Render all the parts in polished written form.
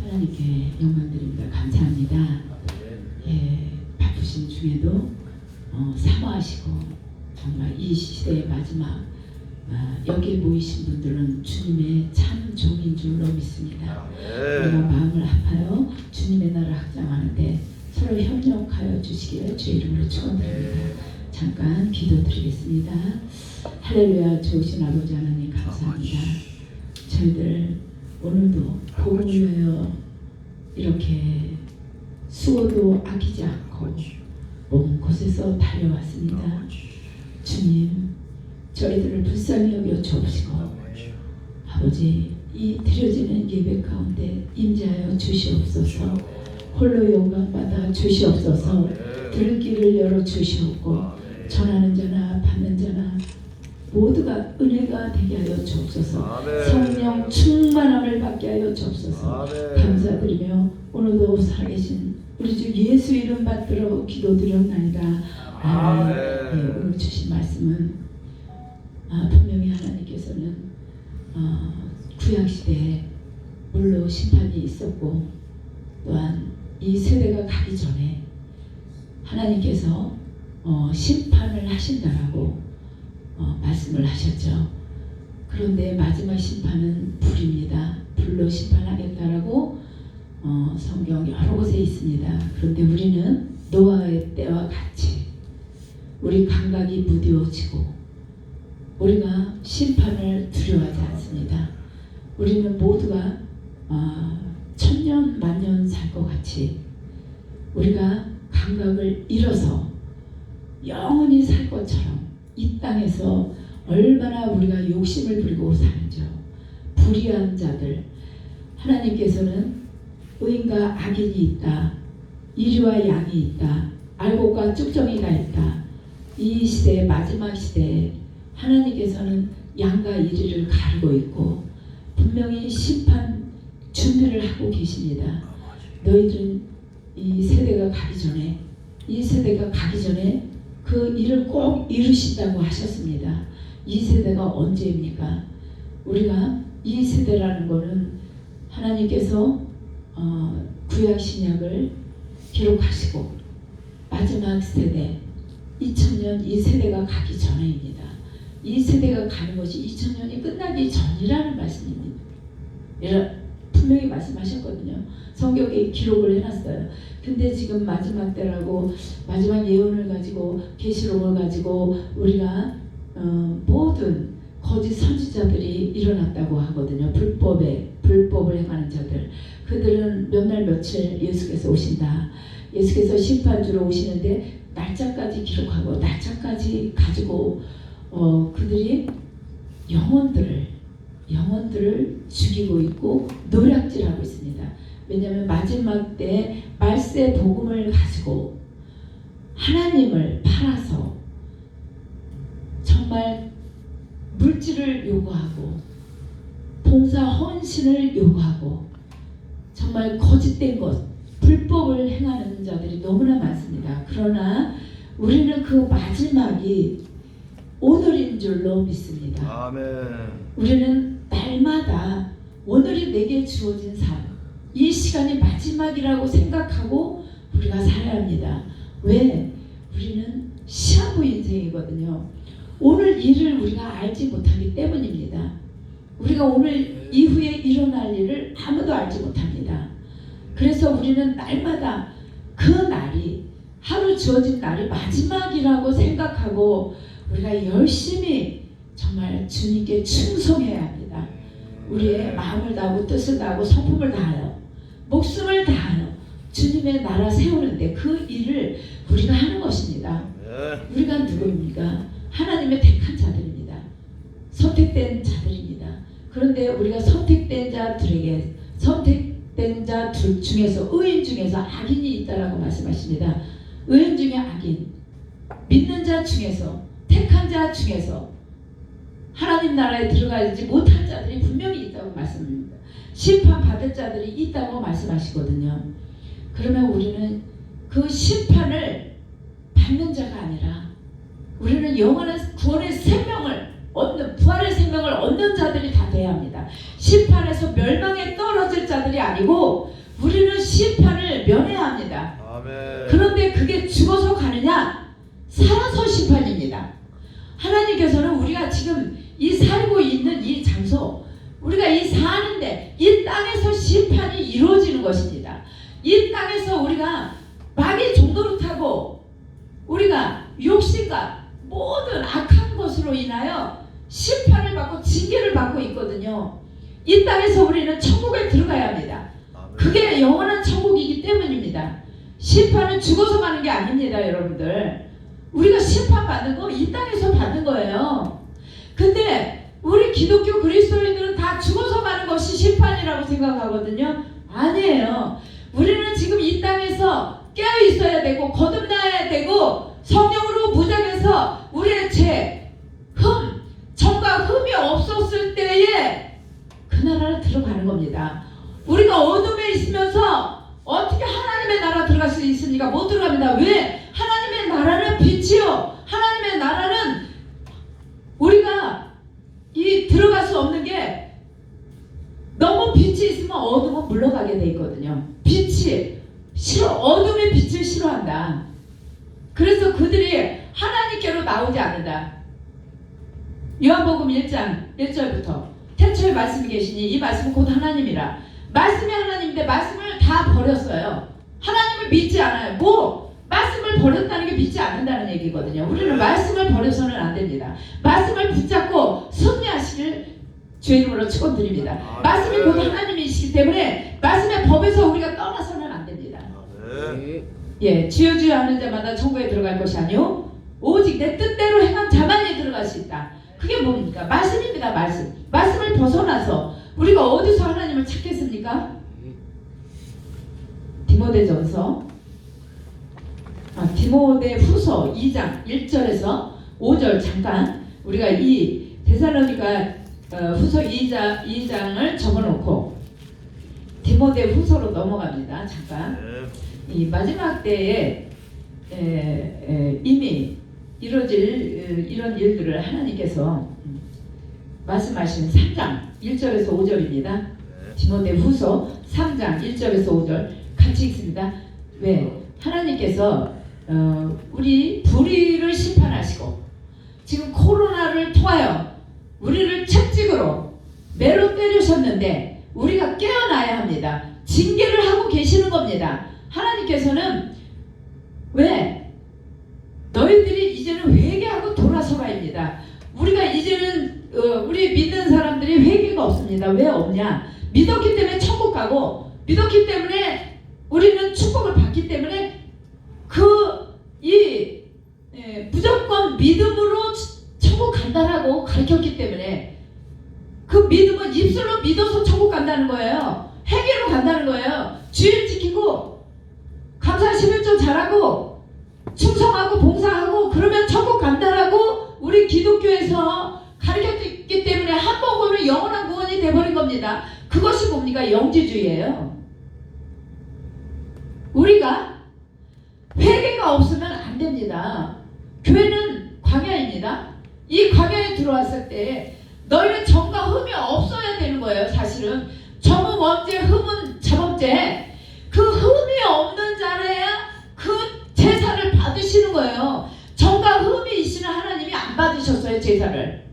하나님께 영광드립니다. 감사합니다. 예, 바쁘신 중에도 사모하시고 정말 이 시대의 마지막 여기에 모이신 분들은 주님의 참 종인 줄로 믿습니다. 우리가 마음을 아파요. 주님의 나라를 확장하는데 서로 협력하여 주시기를 주의 이름으로 축원드립니다. 잠깐 기도드리겠습니다. 할렐루야. 좋으신 아버지 하나님 감사합니다. 저희들 오늘도 복음을 위하여 이렇게 수고도 아끼지 않고 먼 곳에서 달려왔습니다. 주님, 저희들을 불쌍히 여겨 주옵시고 아버지, 이 드려지는 예배 가운데 임재하여 주시옵소서. 홀로 영광받아 주시옵소서. 들길을 열어 주시옵고 전하는 자나 받는 자나 모두가 은혜가 되게 하여 주옵소서. 성령 충만함을 받게 하여 주옵소서. 감사드리며 오늘도 살아계신 우리 주 예수 이름 받들어 기도드렸나이다. 아멘. 네, 오늘 주신 말씀은 분명히 하나님께서는 구약시대에 물로 심판이 있었고 또한 이 세대가 가기 전에 하나님께서 심판을 하신다라고 말씀을 하셨죠. 그런데 마지막 심판은 불입니다. 불로 심판하겠다라고 성경 여러 곳에 있습니다. 그런데 우리는 노아의 때와 같이 우리 감각이 무뎌지고 우리가 심판을 두려워하지 않습니다. 우리는 모두가 천년 만년 살 것 같이 우리가 감각을 잃어서 영원히 살 것처럼 이 땅에서 얼마나 우리가 욕심을 부리고 살죠. 불의한 자들, 하나님께서는 의인과 악인이 있다, 이리와 양이 있다, 알곡과 쭉정이가 있다. 이 시대의 마지막 시대에 하나님께서는 양과 이리를 가리고 있고 분명히 심판 준비를 하고 계십니다. 너희들은 이 세대가 가기 전에 그 일을 꼭 이루신다고 하셨습니다. 이 세대가 언제입니까? 우리가 이 세대라는 것은 하나님께서 구약 신약을 기록하시고 마지막 세대 2000년 이 세대가 가기 전에입니다. 이 세대가 가는 것이 2000년이 끝나기 전이라는 말씀입니다. 분명히 말씀하셨거든요. 성경에 기록을 해놨어요. 근데 지금 마지막 때라고 마지막 예언을 가지고 계시록을 가지고 우리가 모든 거짓 선지자들이 일어났다고 하거든요. 불법을 행하는 자들. 그들은 몇 날 며칠 예수께서 오신다. 예수께서 심판주로 오시는데 날짜까지 기록하고 날짜까지 가지고 그들이 영혼들을 죽이고 있고 노략질하고 있습니다. 왜냐하면 마지막 때 말세 복음을 가지고 하나님을 팔아서 정말 물질을 요구하고 봉사 헌신을 요구하고 정말 거짓된 것, 불법을 행하는 자들이 너무나 많습니다. 그러나 우리는 그 마지막이 오늘인 줄로 믿습니다. 아멘. 우리는 날마다 오늘이 내게 주어진 삶, 이 시간이 마지막이라고 생각하고 우리가 살아야 합니다. 왜? 우리는 시한부 인생이거든요. 오늘 일을 우리가 알지 못하기 때문입니다. 우리가 오늘 이후에 일어날 일을 아무도 알지 못합니다. 그래서 우리는 날마다 그 날이 하루 주어진 날이 마지막이라고 생각하고 우리가 열심히 정말 주님께 충성해야 합니다. 우리의 마음을 다하고 뜻을 다하고 성품을 다하여 목숨을 다하여 주님의 나라 세우는데 그 일을 우리가 하는 것입니다. 우리가 누구입니까? 하나님의 택한 자들입니다. 선택된 자들입니다. 그런데 우리가 선택된 자들 중에서 의인 중에서 악인이 있다라고 말씀하십니다. 의인 중에 악인, 믿는 자 중에서 택한 자 중에서 하나님 나라에 들어가지 못한 자들이 분명히 있다고 말씀합니다. 심판받을 자들이 있다고 말씀하시거든요. 그러면 우리는 그 심판을 받는 자가 아니라 우리는 영원한 구원의 생명을 얻는, 부활의 생명을 얻는 자들이 다 돼야 합니다. 심판에서 멸망에 떨어질 자들이 아니고 아멘. 그런데 그게 죽어서 가느냐? 살아서 심판입니다. 하나님께서는 우리가 지금 이 살고 있는 이 장소, 우리가 이 사는데 이 땅에서 심판이 이루어지는 것입니다. 이 땅에서 우리가 마귀 종노릇 하고 우리가 욕심과 모든 악한 것으로 인하여 심판을 받고 징계를 받고 있거든요. 이 땅에서 우리는 천국에 들어가야 합니다. 그게 영원한 천국이기 때문입니다. 심판은 죽어서 가는 게 아닙니다, 여러분들. 우리가 심판받는 거 이 땅에서 받는 거예요. 근데 우리 기독교 그리스도인들은 다 죽어서 가는 것이 심판이라고 생각하거든요. 아니에요. 우리는 지금 이 땅에서 깨어 있어야 되고 거듭나야 되고 성령으로 무장해서 우리의 죄, 정과 흠이 없었을 때에 그 나라를 들어가는 겁니다. 우리가 어둠에 있으면서 어떻게 하나님의 나라 들어갈 수 있습니까? 못 들어갑니다. 왜? 하나님의 나라는 빛이요. 하나님의 나라는 우리가 들어갈 수 없는 게 너무 빛이 있으면 어둠은 물러가게 돼 있거든요. 빛이 싫어, 어둠의 빛을 싫어한다. 그래서 그들이 하나님께로 나오지 않는다. 요한복음 1장 1절부터 태초에 말씀이 계시니 이 말씀은 곧 하나님이라. 말씀이 하나님인데 말씀을 다 버렸어요. 하나님을 믿지 않아요. 말씀을 버렸다는 게 믿지 않는다는 얘기거든요. 우리는 말씀을 버려서는 안 됩니다. 말씀을 붙잡고 승리하시길 주의 이름으로 축원드립니다. 말씀이 곧 하나님이시기 때문에 말씀의 법에서 우리가 떠나서는 안 됩니다. 예, 주여 주여 하는 자마다 천국에 들어갈 것이 아니요 오직 내 뜻대로 행한 자만이 들어갈 수 있다. 그게 뭡니까? 말씀입니다. 말씀을 벗어나서 우리가 어디서 하나님을 찾겠습니까? 디모데후서 2장 1절에서 5절 잠깐 우리가 이 데살로니가 후서 2장을 적어놓고 디모데후서로 넘어갑니다. 잠깐. 이 마지막 때에 이미 이루어질 이런 일들을 하나님께서 말씀하신 3장 1절에서 5절입니다. 디모데후서 3장 1절에서 5절 같이 읽습니다. 왜? 하나님께서 우리 불의를 심판하시고 지금 코로나를 통하여 우리를 채찍으로 매로 때리셨는데 우리가 깨어나야 합니다. 징계를 하고 계시는 겁니다. 하나님께서는 왜? 너희들이 이제는 회개하고 돌아서라입니다. 우리가 이제는 우리 믿는 사람들이 회개가 없습니다. 왜 없냐? 믿었기 때문에 천국 가고 믿었기 때문에 우리는 축복을 받기 때문에 무조건 믿음으로 천국 간다라고 가르쳤기 때문에 그 믿음은 입술로 믿어서 천국 간다는 거예요. 행위로 간다는 거예요. 주일 지키고 감사 11조 잘하고 충성하고 봉사하고 그러면 천국 간다라고 우리 기독교에서 가르쳤기 때문에 한 번 보면 영원한 구원이 돼버린 겁니다. 그것이 뭡니까? 영지주의예요. 우리가 회개가 없으면 안 됩니다. 교회는 광야입니다. 이 광야에 들어왔을 때 너희는 정과 흠이 없어야 되는 거예요. 사실은 정은 원죄, 흠은 자범죄. 그 흠이 없는 자라야 그 제사를 받으시는 거예요. 정과 흠이 있으면 하나님이 안 받으셨어요. 제사를.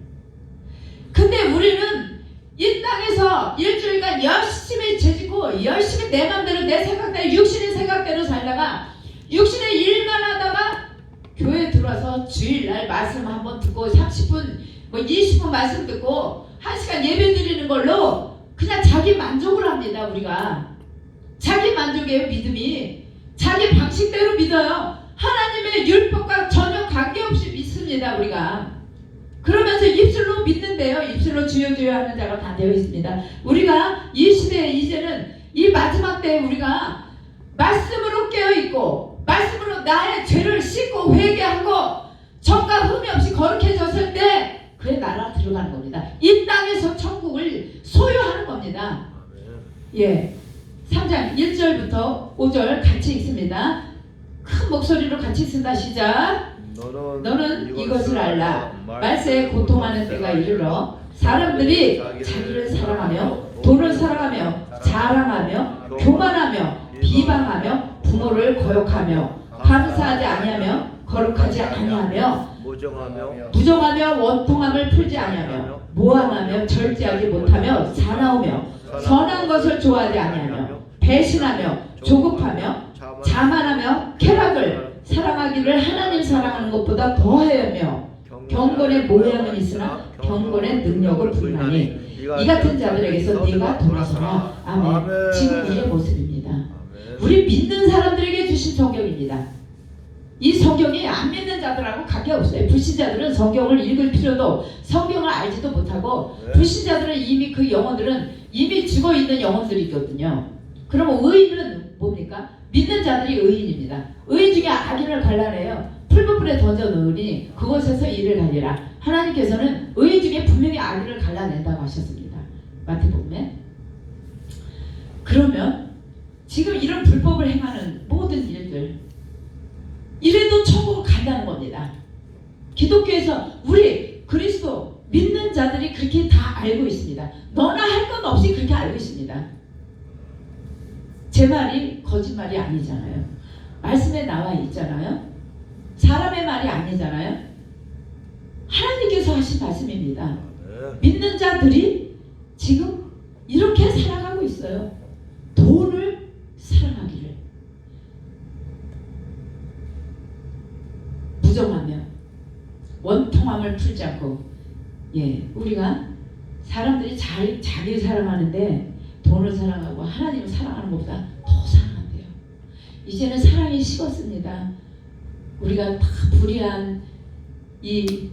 근데 우리는 이 땅에서 일주일간 열심히 죄짓고 열심히 내 맘대로 내 생각대로 육신의 생각대로 살다가 육신의 일만 하다가 교회에 들어와서 주일날 말씀 한번 듣고 30분 20분 말씀 듣고 1시간 예배 드리는 걸로 그냥 자기 만족을 합니다. 우리가 자기 만족이에요. 믿음이 자기 방식대로 믿어요. 하나님의 율법과 전혀 관계없이 믿습니다. 우리가 그러면서 입술로 믿는데요. 입술로 주여 주여 하는 자가 다 되어 있습니다. 우리가 이 시대에 이제는 이 마지막 때에 우리가 말씀으로 깨어있고 말씀으로 나의 죄를 씻고 회개하고 정과 흠이 없이 거룩해졌을 때 그의 나라 들어가는 겁니다. 이 땅에서 천국을 소유하는 겁니다. 예, 3장 1절부터 5절 같이 읽습니다. 큰 목소리로 같이 읽습니다. 시작. 너는 이것을 알라. 말세에 고통하는 때가 이르러 사람들이 자기를 사랑하며 돈을 사랑하며 자랑하며 교만하며 비방하며 부모를 거역하며 감사하지 아니하며 거룩하지 아니하며 무정하며 원통함을 풀지 아니하며 모함하며 절제하지 못하며 사나우며 선한 것을 좋아하지 아니하며 배신하며 조급하며 자만하며 쾌락을 사랑하기를 하나님 사랑하는 것보다 더하여며 경건의 모양은 있으나 경건의 능력을 불하니 이 같은 자들에게서 네가 돌아서라. 아멘. 지금 우리의 모습입니다. 우리 믿는 사람들에게 주신 성경입니다. 이 성경이 안 믿는 자들하고 관계없어요. 불신자들은 성경을 읽을 필요도, 성경을 알지도 못하고, 불신자들은 이미 그 영혼들은 이미 죽어있는 영혼들이거든요. 그러면 의인은 뭡니까? 믿는 자들이 의인입니다. 의인 중에 악인을 갈라내요. 풀무불에 던져 놓으니 그곳에서 일을 하리라. 하나님께서는 의인 중에 분명히 악인을 갈라낸다고 하셨습니다. 마태복음에. 그러면 지금 이런 불법을 행하는 모든 일들, 이래도 천국을 간다는 겁니다. 기독교에서 우리 그리스도 믿는 자들이 그렇게 다 알고 있습니다. 너나 할 것 없이 그렇게 알고 있습니다. 제 말이 거짓말이 아니잖아요. 말씀에 나와 있잖아요. 사람의 말이 아니잖아요. 하나님께서 하신 말씀입니다. 믿는 자들이 지금 이렇게 살아가고 있어요. 돈을 사랑하기를, 무정하며 원통함을 풀지 않고, 우리가 사람들이 자기를 사랑하는데 돈을 사랑하고 하나님을 사랑하는 것보다 더 사랑한대요. 이제는 사랑이 식었습니다. 우리가 다 불의한 이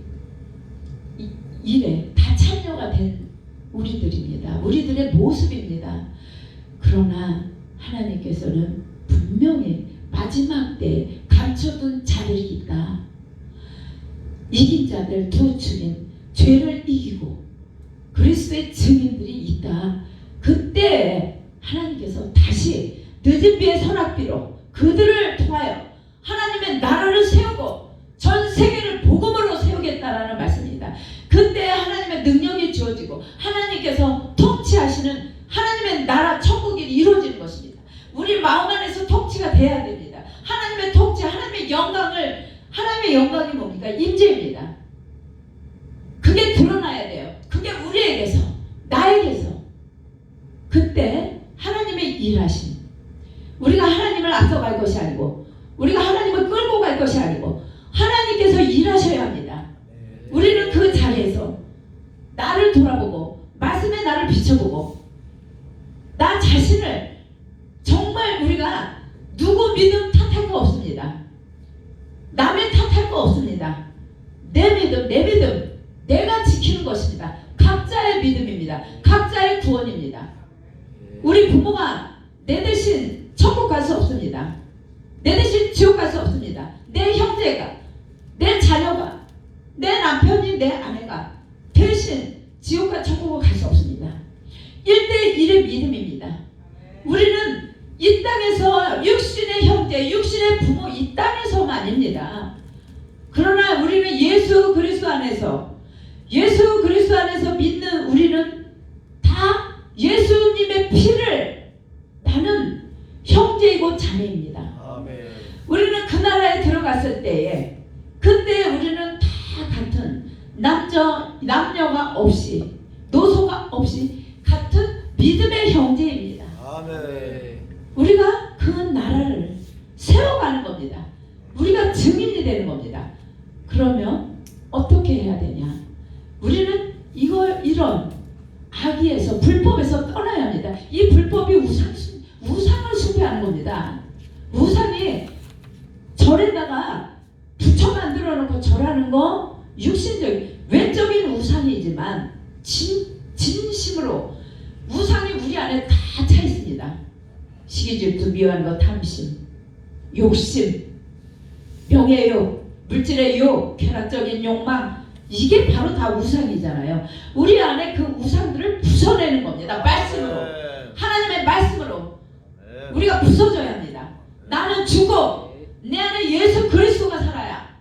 일에 다 참여가 된 우리들입니다. 우리들의 모습입니다. 그러나 하나님께서는 분명히 마지막 때 감춰둔 자들이 있다. 이긴 자들, 두 증인, 죄를 이기고 그리스도의 증인들이 있다. 그때 하나님께서 다시 늦은 비의 선악비로 그들을 통하여 하나님의 나라를 세우고 전 세계를 복음으로 세우겠다라는 말씀입니다. 그때 하나님의 능력이 주어지고 하나님께서 통치하시는 하나님의 나라 천국이 이루어지는 것입니다. 우리 마음 안에서 통치가 돼야 됩니다. 하나님의 통치, 하나님의 영광이 뭡니까? 임재입니다. 그게 드러나야 돼요. 그게 우리에게서, 나에게서. 그때 하나님의 일하심, 우리가 하나님을 앞서갈 것이 아니고 우리가 하나님을 끌고 갈 것이 아니고 하나님께서 일하셔야 합니다. 우리는 그 자리에서 나를 돌아보고 말씀에 나를 비춰보고 나 자신을 정말 우리가 누구 믿음 탓할 거 없습니다. 남의 탓할 거 없습니다. 내 믿음 내가 지키는 것입니다. 각자의 믿음입니다. 각자의 구원입니다. 우리 부모가 내 대신 천국 갈 수 없습니다. 내 대신 지옥 갈 수 없습니다. 내 형제가, 내 자녀가, 내 남편이, 내 아내가 대신 지옥과 천국을 갈 수 없습니다. 1대1의 믿음입니다. 우리는 이 땅에서 육신의 형제, 육신의 부모, 이 땅에서만입니다. 그러나 우리는 예수 그리스도 안에서 믿는 우리는 다 예수님의 피를 나는 형제이고 자매입니다. 아멘. 우리는 그 나라에 들어갔을 때에 그때 우리는 다 같은 남녀가 없이 노소가 없이 같은 믿음의 형제입니다. 아멘. 우리가 그 나라를 세워가는 겁니다. 우리가 증인이 되는 겁니다. 그러면 어떻게 해야 되냐? 우리는 이런 악의에서 불법에서 떠나야 합니다. 이 불법이 우상을 숭배하는 겁니다. 우상이 절에다가 부처 만들어 놓고 절하는 거 육신적인 외적인 우상이지만 진심으로 우상이 우리 안에 다 차 있습니다. 시기질투, 미워하는 거, 탐심, 욕심, 명예욕, 물질의 욕, 쾌락적인 욕망, 이게 바로 다 우상이잖아요. 우리 안에 그 우상들을 부숴내는 겁니다. 말씀으로, 하나님의 말씀으로 우리가 부숴줘야 합니다. 나는 죽어 내 안에 예수 그리스도가 살아야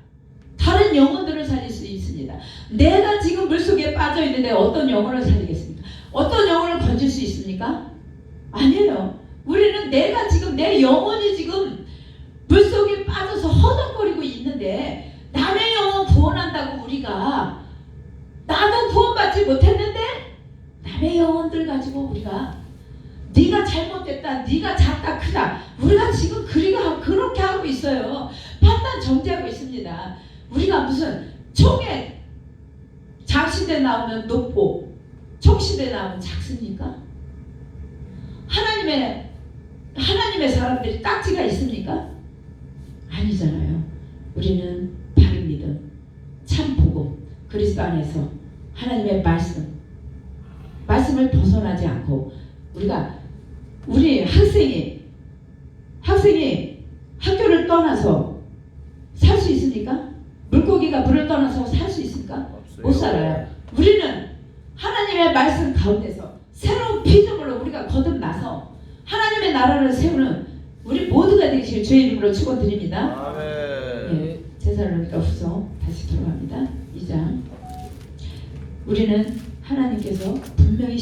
다른 영혼들을 살릴 수 있습니다. 내가 지금 물속에 빠져 있는데 어떤 영혼을 살리겠습니까? 어떤 영혼을 건질 수 있습니까? 아니에요. 우리는 내가 지금 내 영혼이 지금 물속에 빠져서 허덕거리고 있는데 남의 영혼 구원한다고 우리가 나도 구원받지 못했는데 남의 영혼들 가지고 우리가 네가 잘못됐다, 네가 작다 크다, 우리가 지금 그렇게 하고 있어요. 판단 정지하고 있습니다. 우리가 무슨 총에 장시대 나오면 높고 총시대 나오면 작습니까? 하나님의 사람들이 딱지가 있습니까? 아니잖아요. 우리는 바른 믿음, 참 복음, 그리스도 안에서 하나님의 말씀을 벗어나지 않고 우리 학생이 학교를 떠나서 살 수 있습니까? 물고기가 물을 떠나서 살 수 있습니까? 못 살아요. 우리는 하나님의 말씀 가운데서 새로운 피조물로 우리가 거듭나서 하나님의 나라를 세우는 우리 모두가 되시길 주의 이름으로 축원드립니다. 아멘. 데살로니가후서 다시 돌아갑니다. 2장. 우리는 하나님께서 분명히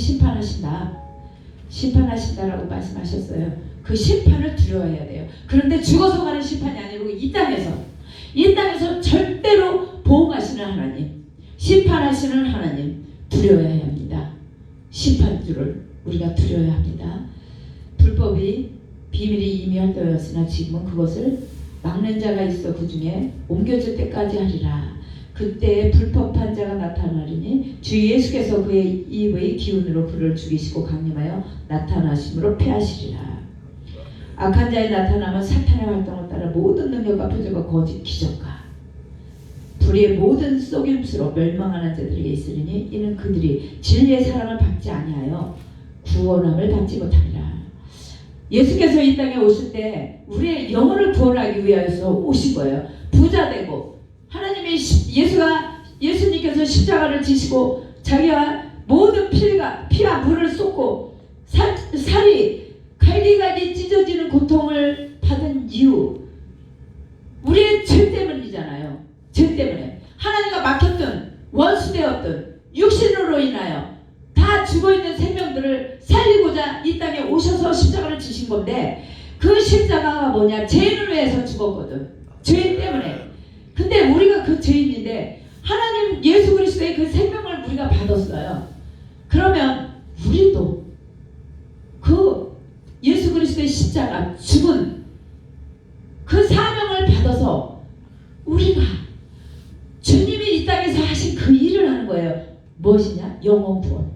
심판하신다라고 말씀하셨어요. 그 심판을 두려워해야 돼요. 그런데 죽어서 가는 심판이 아니고 이 땅에서 절대로 보호하시는 하나님, 심판하시는 하나님 두려워해야 합니다. 심판주를 우리가 두려워해야 합니다. 불법이 비밀이 이미 활동하였으나 지금은 그것을 막는 자가 있어 그 중에 옮겨질 때까지 하리라. 그때 불법한 자가 나타나리니 주 예수께서 그의 입의 기운으로 그를 죽이시고 강림하여 나타나심으로 패하시리라. 악한 자의 나타남은 사탄의 활동을 따라 모든 능력과 표적과 거짓 기적과 불의의 모든 속임수로 멸망하는 자들에게 있으리니 이는 그들이 진리의 사랑을 받지 아니하여 구원함을 받지 못하리라. 예수께서 이 땅에 오실 때 우리의 영혼을 구원하기 위하여서 오신 거예요. 부자 되고 예수님께서 십자가를 지시고 자기가 모든 피와 물을 쏟고 살이 갈기갈기 찢어지는 고통을 받은 이유, 우리의 죄 때문이잖아요. 죄 때문에 하나님과 막혔던 원수되었던 육신으로 인하여 다 죽어있는 생명들을 살리고자 이 땅에 오셔서 십자가를 지신 건데, 그 십자가가 뭐냐? 죄인을 위해서 죽었거든. 죄인 때문에. 근데 우리가 그 죄인인데 하나님 예수 그리스도의 그 생명을 우리가 받았어요. 그러면 우리도 그 예수 그리스도의 십자가 죽은 그 사명을 받아서 우리가 주님이 이 땅에서 하신 그 일을 하는 거예요. 무엇이냐? 영혼 구원.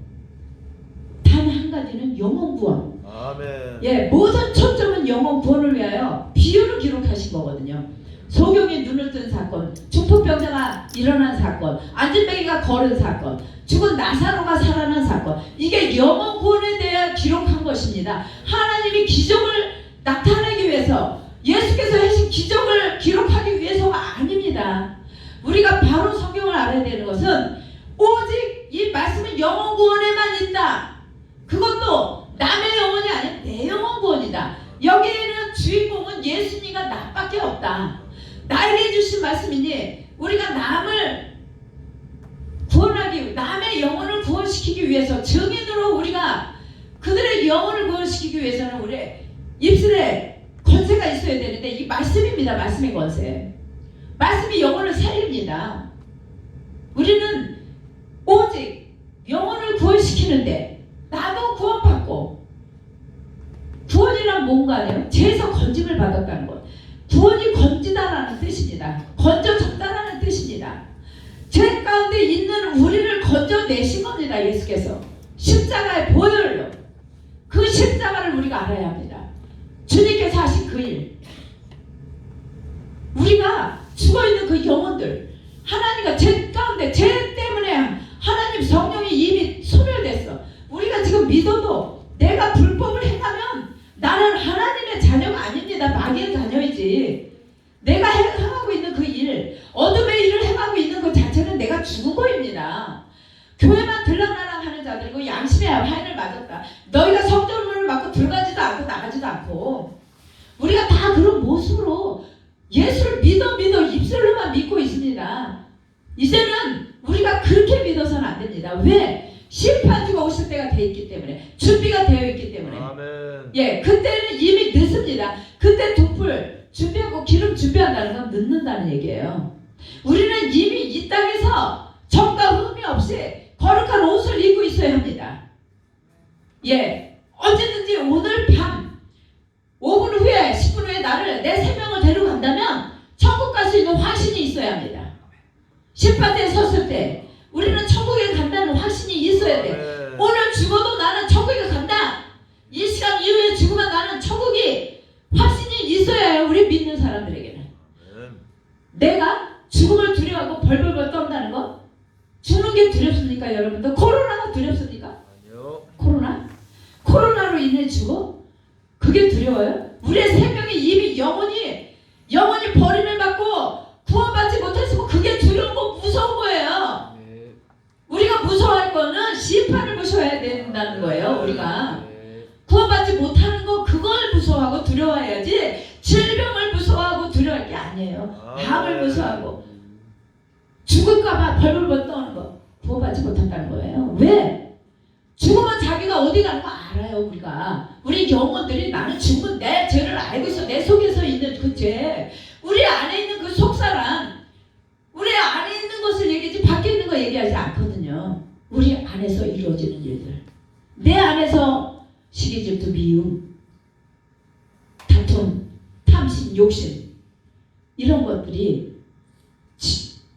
단 한 가지는 영혼 구원. 아멘. 예, 모든 초점은 영혼 구원을 위하여 비유를 기록하신 거거든요. 소경이 눈을 뜬 사건, 중풍병자가 일어난 사건, 안진뱅이가 걸은 사건, 죽은 나사로가 살아난 사건, 이게 영혼 구원에 대해 기록한 것입니다. 하나님이 기적을 나타내기 위해서, 예수께서 하신 기적을 기록하기 위해서가 아닙니다. 우리가 바로 성경을 알아야 되는 것은 오직 이 말씀은 영혼 구원에만 있다. 그것도 남의 영혼이 아니라 내 영혼 구원이다. 여기에는 주인공은 예수님과 나밖에 없다. 나에게 주신 말씀이니 우리가 남을 구원하기, 남의 영혼을 구원시키기 위해서, 증인으로 우리가 그들의 영혼을 구원시키기 위해서는 우리 입술에 권세가 있어야 되는데, 이 말씀입니다. 말씀의 권세. 말씀이 영혼을 살립니다. 우리는 오직 영혼을 구원시키는데, 나도 구원받고, 구원이란 뭔가요? 죄에서 건짐을 받았다는 것. 구원이 건지다라는 뜻입니다. 건져줬다라는 뜻입니다. 죄 가운데 있는 우리를 건져내신 겁니다. 예수께서 십자가의 보혈로. 그 십자가를 우리가 알아야 합니다. 주님께서 하신 그 일, 우리가 죽어있는 그 영혼들, 하나님과 죄 가운데, 죄 때문에 하나님 성령이 이미 소멸됐어. 우리가 지금 믿어도 내가 불법을 행하면 나는 하나님의 자녀가 아닙니다. 마귀의 자녀이지. 내가 행하고 있는 그 일, 어둠의 일을 행하고 있는 그 자체는 내가 죽은 거입니다. 교회만 들락날락 하는 자들이고 양심의 화인을 맞았다. 너희가 성전문을 막고 들어가지도 않고 나가지도 않고, 우리가 다 그런 모습으로 예수를 믿어 입술로만 믿고 있습니다. 이제는 우리가 그렇게 믿어서는 안 됩니다. 왜? 심판주가 오실 때가 돼 있기 때문에, 준비가 되어 있기 때문에. 아멘. 예, 그때는 이미 늦습니다. 그때 등불 준비하고 죽는다는 건 늦는다는 얘기예요. 우리는 이미 이 땅에서 정과 흠이 없이 거룩한 옷을 입고 있어야 합니다. 예, 언제든지 오늘 밤 5분 후에 10분 후에 나를 내 생명을 데려간다면 천국 갈 수 있는 확신이 있어야 합니다. 심판대에 섰을 때 우리는 천국에 간다는 확신이 있어야 돼. 오늘 죽어도 나는 천국에 간다. 이 시간 이후에 죽으면 나는 천국이 확신이 있어야 해요. 우리 믿는 사람들에게는. 내가 죽음을 두려워하고 벌벌벌 떤다는 거? 죽는 게 두렵습니까 여러분들? 코로나가 두렵습니까? 아니요. 코로나로 인해 죽어? 그게 두려워요? 우리의 생명이 이미 영원히 버림을 받고 구원받지 못했으면 그게 두려운 거 무서운 거예요. 우리가 무서워할 거는 심판을 무서워해야 된다는 거예요. 우리가 구원받지 못하는 거 그걸 무서워하고 두려워해야지 질병을 무서워하고 두려워할 게 아니에요. 암을 무서워하고 죽을까봐 벌벌벌 떠는 거 구원받지 못한다는 거예요. 왜? 죽으면 자기가 어디 가는 거 알아요. 우리 영혼들이 나는 죽으면 내 죄를 알고 있어. 내 속에서 있는 그 죄, 우리 안에 있는 그 속사람, 우리 안에 있는 것을 얘기하지 밖에 있는 거 얘기하지 않거든요. 우리 안에서 이루어지는 일들, 내 안에서 시기, 질투, 미움, 다툼, 탐심, 욕심, 이런 것들이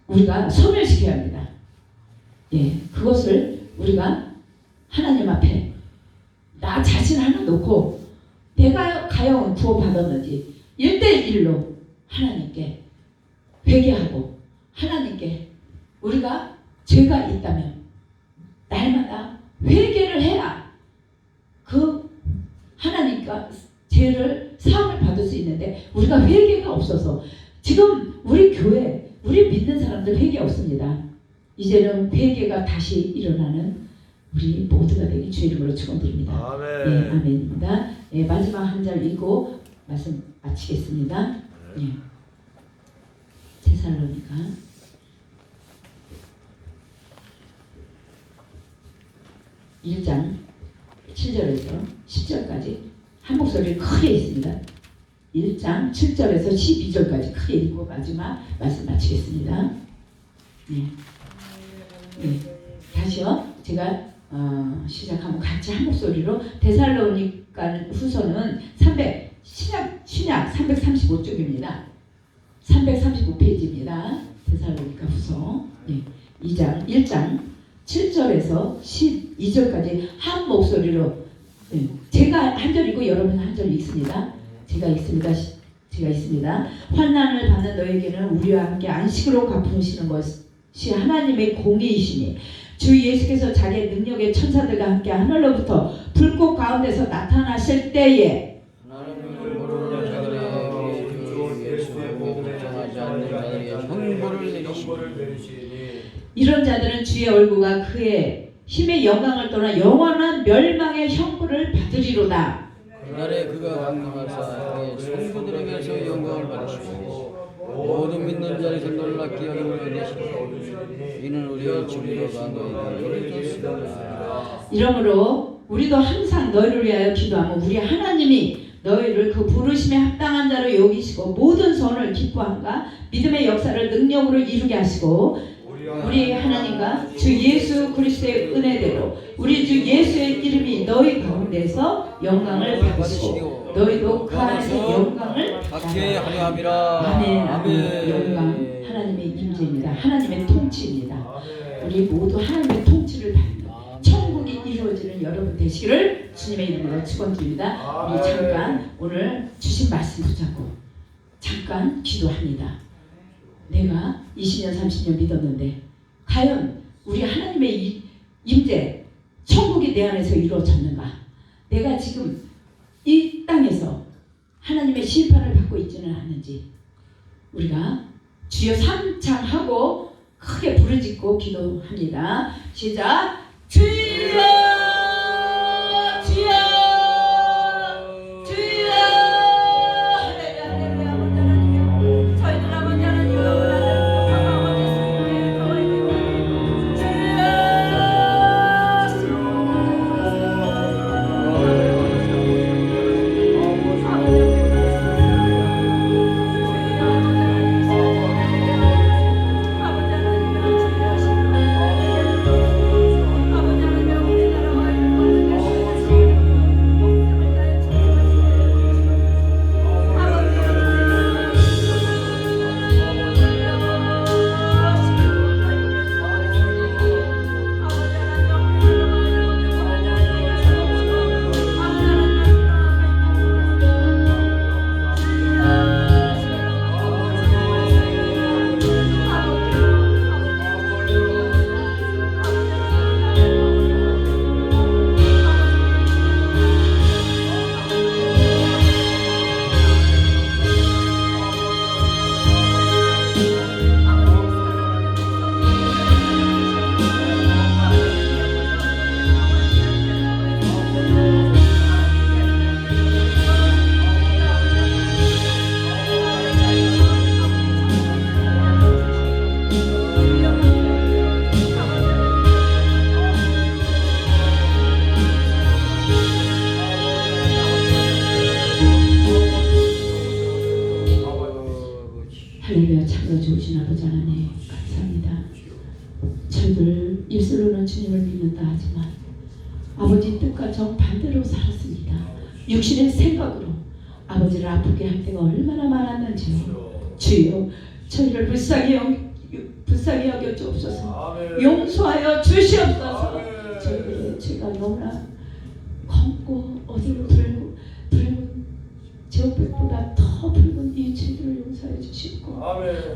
우리가 소멸시켜야 합니다. 예, 그것을 우리가 하나님 앞에 나 자신 하나 놓고 내가 과연 구원받았는지 1대1로 하나님께 회개하고, 하나님께 우리가 죄가 있다면 날마다 회개를 해야 그 하나님과 죄를 사함을 받을 수 있는데, 우리가 회개가 없어서 지금 우리 교회, 우리 믿는 사람들 회개 없습니다. 이제는 회개가 다시 일어나는 우리 모두가 되기 주 이름으로 축원드립니다. 아멘. 네, 아멘입니다. 네, 마지막 한 절 읽고 말씀 마치겠습니다. 네. 데살로니가 1장 7절에서 10절까지 한 목소리 크게 있습니다. 1장 7절에서 12절까지 크게 읽고 마지막 말씀 마치겠습니다. 네. 네. 다시요. 제가 시작하면 같이 한 목소리로 데살로니가 후서는 신약 335쪽입니다. 335페이지입니다. 데살로니가 후서 1장 7절에서 12절까지 한 목소리로, 제가 한 절 읽고 여러분 한 절 읽습니다. 제가 읽습니다. 환난을 받는 너에게는 우리와 함께 안식으로 갚으시는 것이 하나님의 공의이시니, 주 예수께서 자기의 능력의 천사들과 함께 하늘로부터 불꽃 가운데서 나타나실 때에 이런 자들은 주의 얼굴과 그의 힘의 영광을 떠나 영원한 멸망의 형벌을 받으리로다. 그날에 그가 강림하사 그의 성도들에게서 영광을 받으시고 모든 믿는 자에서 놀랍게 여김을 얻으시고 이는 우리의 주리로 간거이다. 이르셨습니다. 이러므로 우리도 항상 너희를 위하여 기도하며 우리 하나님이 너희를 그 부르심에 합당한 자로 여기시고 모든 선을 기뻐함과 믿음의 역사를 능력으로 이루게 하시고 우리 하나님과 주 예수 그리스도의 은혜대로 우리 주 예수의 이름이 너희 가운데서 영광을 받으시고 너희도 그 안에서 영광을 받게 하려 함이라. 아멘. 아멘. 영광 하나님의 임재입니다. 하나님의 통치입니다. 우리 모두 하나님의 통치를 받는 천국이 이루어지는 여러분 되시기를 주님의 이름으로 축원드립니다. 우리 잠깐 오늘 주신 말씀 붙잡고 잠깐 기도합니다. 내가 20년 30년 믿었는데 과연 우리 하나님의 임재 천국이 내 안에서 이루어졌는가? 내가 지금 이 땅에서 하나님의 심판을 받고 있지는 않는지 우리가 주여 삼창하고 크게 부르짖고 기도합니다. 시작. 주여 아버지 하나님 감사합니다. 저희들 입술로는 주님을 믿는다 하지만 아버지 뜻과 정반대로 살았습니다. 육신의 생각으로 아버지를 아프게 할 때가 얼마나 많았는지요. 주여 저희를 불쌍히 여겨 주옵소서. 용서하여 주시옵소서. 저희들의 죄가 너무나 검고 어디로 붉은 제옥빛보다 더 붉은 이 죄들을 용서해 주시고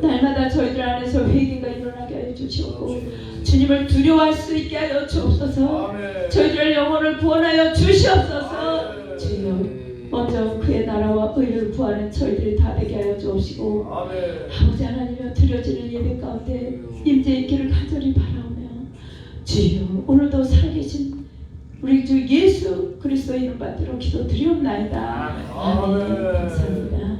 날마다 저희들 안에서 회개가 일어나게 하여 주시고 주님을 두려워할 수 있게 하여 주옵소서. 저희들 영혼을 구원하여 주시옵소서. 주여 먼저 그의 나라와 의를 구하는 저희들이 다 되게 하여 주옵시고 아버지 하나님여 드려지는 예배 가운데 임재 있기를 간절히 바라오며 주여 오늘도 살아계신 우리 주 예수 그리스도 이름 받들어 기도드리옵나이다. 아멘. 감사합니다.